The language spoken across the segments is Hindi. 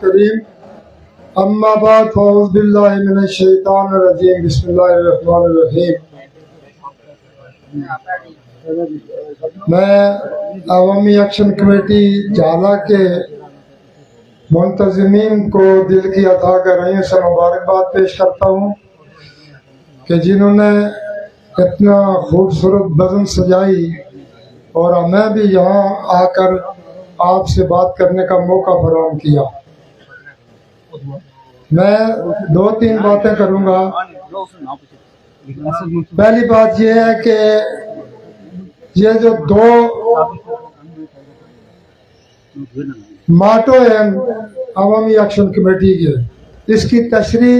करीम अम्मा बाद फौज़ बिल्लाहि मिनश शैतानिर रजीम बिस्मिल्लाहिर रहमानिर रहीम। मैं अवामी एक्शन कमेटी झाला के मुंतज़िमीन को दिल की अता कर रही से मुबारकबाद पेश करता हूँ कि जिन्होंने इतना खूबसूरत बज़म सजाई और मैं भी यहाँ आकर आपसे बात करने का मौका फराहम किया। मैं 2-3 बातें करूँगा। पहली बात यह है कि ये जो 2 माटो हैं अवामी एक्शन कमेटी के, इसकी तशरीह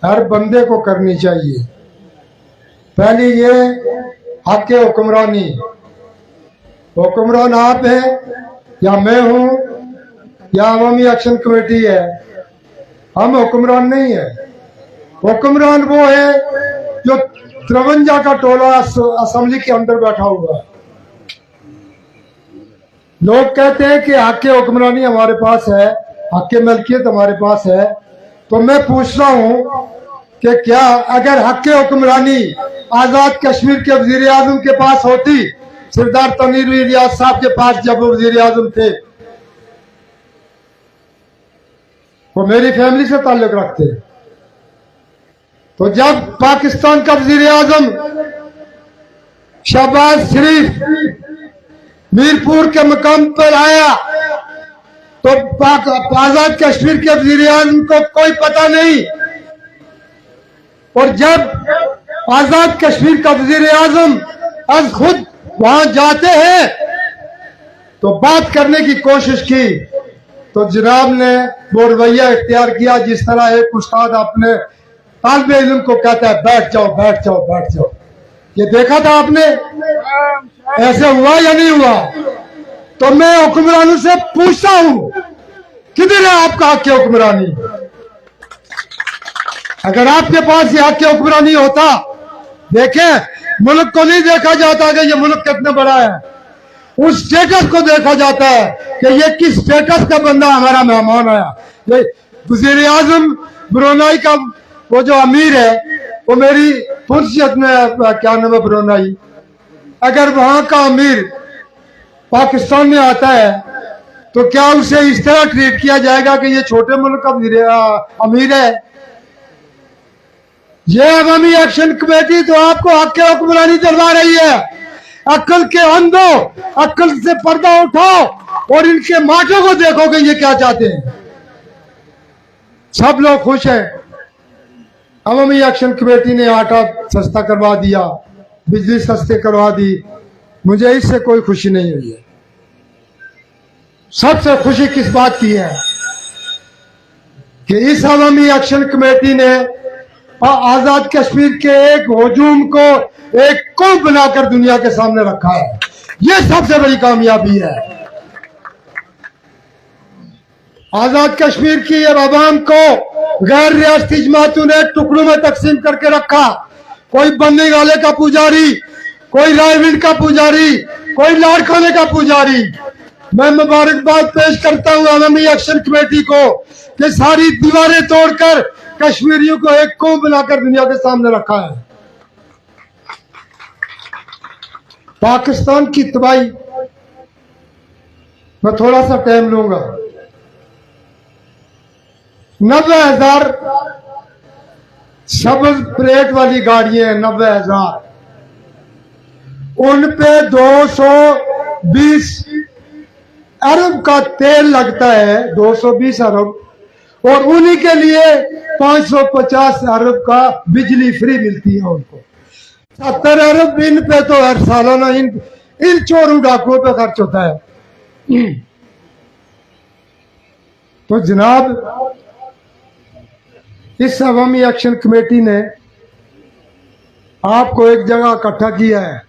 हर बंदे को करनी चाहिए। पहली ये हक हुक्मरानी, हुक्मरान आप है या मैं हूँ या अवामी एक्शन कमेटी है, हम हुक्मरान नहीं है। हुक्मरान वो है जो 53 का टोला असेंबली के अंदर बैठा हुआ है। लोग कहते हैं कि हक हुक्मरानी हमारे पास है, हक मलकियत हमारे पास है। तो मैं पूछ रहा हूँ कि क्या अगर हक हुक्मरानी आजाद कश्मीर के वजीर आजम के पास होती, सरदार तनवीर इलियास साहब के पास जब वो वजीर आजम थे, वो मेरी फैमिली से ताल्लुक रखते, तो जब पाकिस्तान का वजीर आजम शहबाज शरीफ मीरपुर के मकाम पर आया तो आजाद कश्मीर के वजीर आजम को कोई पता नहीं, और जब आजाद कश्मीर का वजीर आजम आज खुद वहां जाते हैं तो बात करने की कोशिश की, तो जनाब ने वो रवैया इख्तियार किया जिस तरह एक उस्ताद अपने तालिब इल्म को कहता है बैठ जाओ बैठ जाओ बैठ जाओ। ये देखा था आपने, ऐसे हुआ या नहीं हुआ? तो मैं हुक्मरानों से पूछता हूं किधर है आपका हक हुक्मरानी? अगर आपके पास ये हक हुक्मरानी होता, देखें मुल्क को नहीं देखा जाता कि ये मुल्क कितना बड़ा है, उस स्टेटस को देखा जाता है कि ये किस स्टेटस का बंदा हमारा मेहमान आया। ये वजीर आजम ब्रुनाई का वो जो अमीर है, वो मेरी फुर्सियत में क्या नाम है ब्रुनाई, अगर वहां का अमीर पाकिस्तान में आता है तो क्या उसे इस तरह ट्रीट किया जाएगा कि ये छोटे मुल्क का अमीर है? ये अवामी एक्शन कमेटी तो आपको हक हुक्मरानी दिलवा रही है। अक्ल के अंधो, अक्ल से पर्दा उठाओ और इनके माटों को देखो कि ये क्या चाहते हैं। सब लोग खुश हैं। अवामी एक्शन कमेटी ने आटा सस्ता करवा दिया, बिजली सस्ते करवा दी, मुझे इससे कोई खुशी नहीं हुई है। सबसे खुशी किस बात की है कि इस अवामी एक्शन कमेटी ने आजाद कश्मीर के एक हुजूम को एक कौम बनाकर दुनिया के सामने रखा है। यह सबसे बड़ी कामयाबी है। आजाद कश्मीर की आवाम को गैर रियासती जमातों ने टुकड़ों में तकसीम करके रखा। कोई बंदी गाले का पुजारी, कोई रायविंड का पुजारी, कोई लाड़खाने का पुजारी। मैं मुबारकबाद पेश करता हूं अवामी एक्शन कमेटी को कि सारी दीवारें तोड़कर कश्मीरियों को एक कौम बनाकर दुनिया के सामने रखा है। पाकिस्तान की तबाही, मैं थोड़ा सा टाइम लूंगा। 90,000 सब्ज प्लेट वाली गाड़ियां हैं, 90,000, उन पे 220 अरब का तेल लगता है, 220 अरब, और उन्हीं के लिए 550 अरब का बिजली फ्री मिलती है उनको। 70 अरब इन पे तो हर सालाना इन चोरों डाकुओं पे खर्च होता है। तो जनाब इस अवामी एक्शन कमेटी ने आपको एक जगह इकट्ठा किया है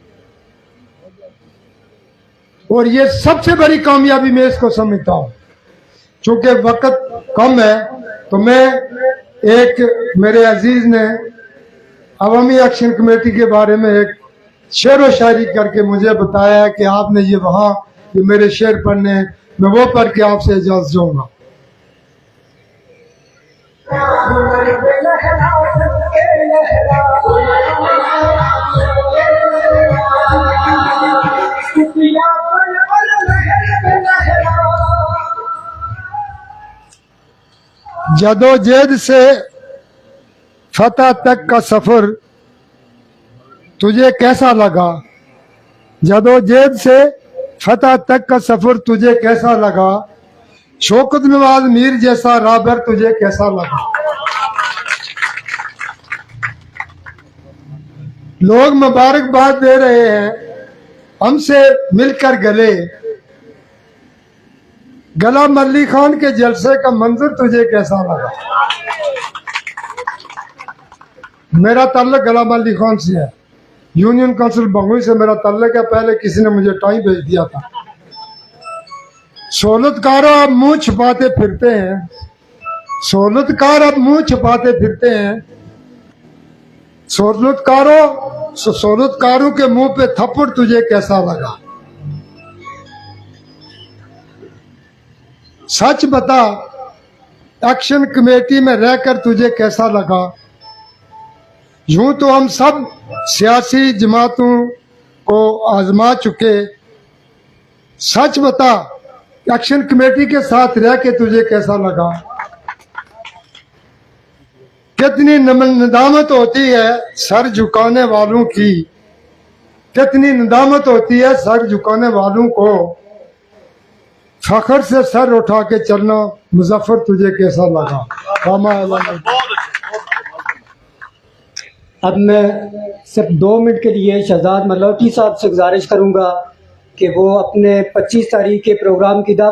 और ये सबसे बड़ी कामयाबी मैं इसको समझता हूं। चूंकि वक्त कम है तो मैं एक मेरे अजीज ने अवामी एक्शन कमेटी के बारे में एक शेर व शायरी करके मुझे बताया कि आपने ये वहाँ ये मेरे शेर पढ़ने, मैं वो पढ़ के आपसे इजाजत दूंगा। जदोजहद से फतह तक का सफर तुझे कैसा लगा? जदोजहद से फतह तक का सफर तुझे कैसा लगा? शौकत नवाज मीर जैसा राबर तुझे कैसा लगा? लोग मुबारकबाद दे रहे हैं हमसे मिलकर गले, गुलाम अली खान के जलसे का मंजर तुझे कैसा लगा? मेरा ताल्लुक गुलाम अली खान से है, यूनियन काउंसिल बंगुई से मेरा ताल्लुक है। पहले किसी ने मुझे टाइम भेज दिया था। सहूलतकारों आप मुंह छुपाते फिरते हैं, सहूलतकार आप मुंह छुपाते फिरते हैं। सहूलतकारों के मुंह पे थप्पड़ तुझे कैसा लगा? सच बता एक्शन कमेटी में रहकर तुझे कैसा लगा? यूं तो हम सब सियासी जमातों को आजमा चुके, सच बता एक्शन कमेटी के साथ रह के तुझे कैसा लगा? कितनी नदामत होती है सर झुकाने वालों की, कितनी नदामत होती है सर झुकाने वालों को। फखर से सर उठा के चलना मुजफ्फर तुझे कैसा लगा? अब मैं सिर्फ 2 मिनट के लिए शहजाद मलौटी साहब से गुजारिश करूंगा कि वो अपने 25 तारीख के प्रोग्राम की दावत